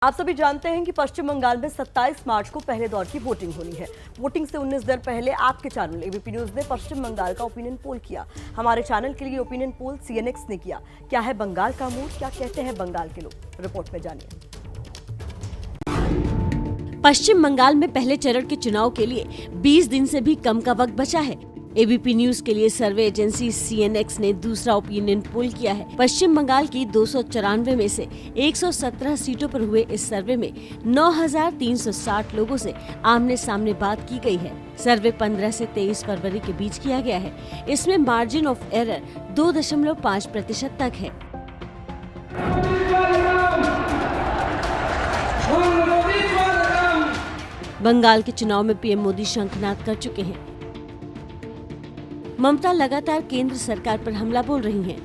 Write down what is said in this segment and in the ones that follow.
आप सभी जानते हैं कि पश्चिम बंगाल में 27 मार्च को पहले दौर की वोटिंग होनी है। वोटिंग से 19 दिन पहले आपके चैनल एबीपी न्यूज ने पश्चिम बंगाल का ओपिनियन पोल किया। हमारे चैनल के लिए ओपिनियन पोल सीएनएक्स ने किया। क्या है बंगाल का मूड, क्या कहते हैं बंगाल के लोग, रिपोर्ट में जानिए। पश्चिम बंगाल में पहले चरण के चुनाव के लिए 20 दिन से भी कम का वक्त बचा है। एबीपी न्यूज के लिए सर्वे एजेंसी सीएनएक्स ने दूसरा ओपिनियन पोल किया है। पश्चिम बंगाल की 294 में से 117 सीटों पर हुए इस सर्वे में 9,360 लोगों से आमने सामने बात की गई है। सर्वे 15 से 23 फरवरी के बीच किया गया है। इसमें मार्जिन ऑफ एरर 2.5% तक है। बंगाल के चुनाव में पीएम मोदी शंखनाद कर चुके हैं। ममता लगातार केंद्र सरकार पर हमला बोल रही हैं।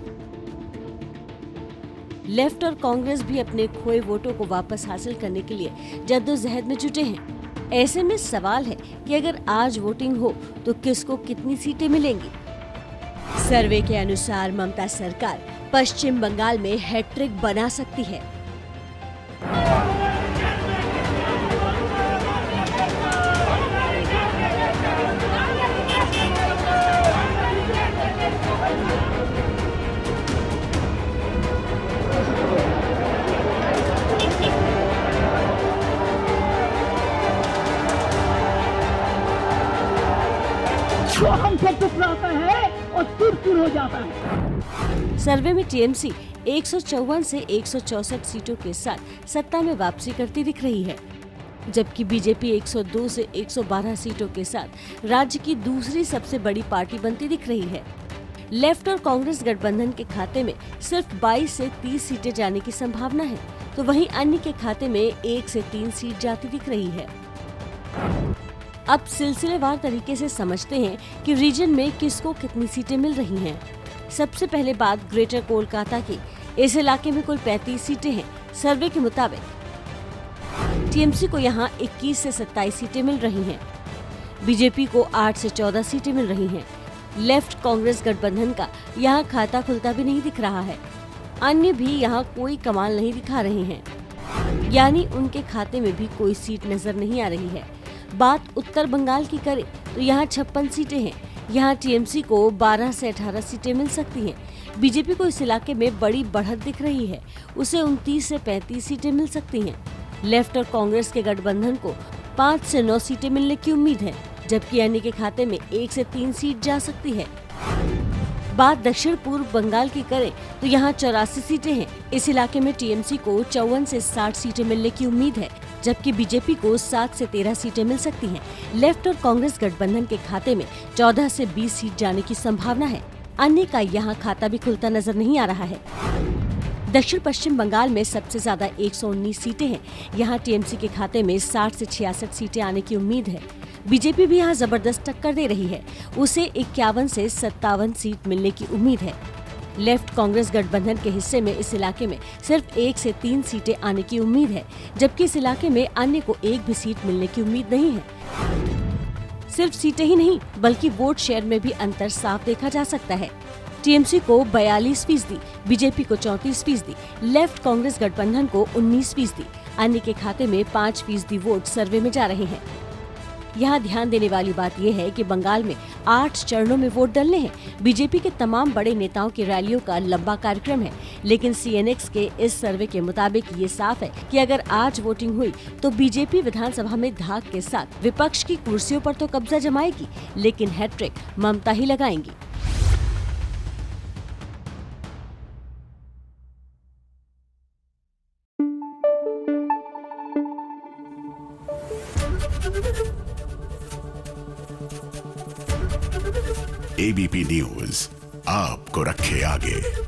लेफ्ट और कांग्रेस भी अपने खोए वोटों को वापस हासिल करने के लिए जद्दोजहद में जुटे हैं। ऐसे में सवाल है कि अगर आज वोटिंग हो तो किसको कितनी सीटें मिलेंगी। सर्वे के अनुसार ममता सरकार पश्चिम बंगाल में हैट्रिक बना सकती है। जो हमसे टकराता है और चूर हो जाता है। सर्वे में टीएमसी 154 से 164 सीटों के साथ सत्ता में वापसी करती दिख रही है, जबकि बीजेपी 102 से 112 सीटों के साथ राज्य की दूसरी सबसे बड़ी पार्टी बनती दिख रही है। लेफ्ट और कांग्रेस गठबंधन के खाते में सिर्फ 22 से 30 सीटें जाने की संभावना है, तो वहीं अन्य के खाते में 1 से 3 सीट जाती दिख रही है। अब सिलसिलेवार तरीके से समझते हैं कि रीजन में किसको कितनी सीटें मिल रही हैं। सबसे पहले बात ग्रेटर कोलकाता की। इस इलाके में कुल 35 सीटें हैं। सर्वे के मुताबिक टीएमसी को यहाँ 21 से 27 सीटें मिल रही हैं। बीजेपी को 8 से 14 सीटें मिल रही हैं। लेफ्ट कांग्रेस गठबंधन का यहाँ खाता खुलता भी नहीं दिख रहा है। अन्य भी यहाँ कोई कमाल नहीं दिखा रहे हैं, यानी उनके खाते में भी कोई सीट नजर नहीं आ रही है। बात उत्तर बंगाल की करें तो यहाँ 56 सीटें हैं। यहाँ टीएमसी को 12 से 18 सीटें मिल सकती हैं। बीजेपी को इस इलाके में बड़ी बढ़त दिख रही है, उसे 29 से 35 सीटें मिल सकती हैं। लेफ्ट और कांग्रेस के गठबंधन को 5 से 9 सीटें मिलने की उम्मीद है, जबकि अन्य के खाते में 1 से 3 सीट जा सकती है। बात दक्षिण पूर्व बंगाल की करें तो यहाँ 84 सीटें हैं। इस इलाके में टीएमसी को 54 से 60 सीटें मिलने की उम्मीद है, जबकि बीजेपी को 7 से 13 सीटें मिल सकती हैं। लेफ्ट और कांग्रेस गठबंधन के खाते में 14 से 20 सीट जाने की संभावना है। अन्य का यहाँ खाता भी खुलता नजर नहीं आ रहा है। दक्षिण पश्चिम बंगाल में सबसे ज्यादा 119 सीटें हैं। यहाँ टीएमसी के खाते में 60 से 66 सीटें आने की उम्मीद है। बीजेपी भी यहाँ जबरदस्त टक्कर दे रही है, उसे 51 से 57 सीट मिलने की उम्मीद है। लेफ्ट कांग्रेस गठबंधन के हिस्से में इस इलाके में सिर्फ 1 से 3 सीटें आने की उम्मीद है, जबकि इस इलाके में अन्य को एक भी सीट मिलने की उम्मीद नहीं है। सिर्फ सीटें ही नहीं बल्कि वोट शेयर में भी अंतर साफ देखा जा सकता है। टीएमसी को 42%, बीजेपी को 34%, लेफ्ट कांग्रेस गठबंधन को 19%, अन्य के खाते में 5% वोट सर्वे में जा रहे हैं। यहाँ ध्यान देने वाली बात यह है कि बंगाल में 8 चरणों में वोट डलने हैं। बीजेपी के तमाम बड़े नेताओं की रैलियों का लंबा कार्यक्रम है, लेकिन सीएनएक्स के इस सर्वे के मुताबिक ये साफ है कि अगर आज वोटिंग हुई तो बीजेपी विधानसभा में धाक के साथ विपक्ष की कुर्सियों पर तो कब्जा जमाएगी, लेकिन हैट्रिक ममता ही लगाएंगी। एबीपी न्यूज आपको रखे आगे।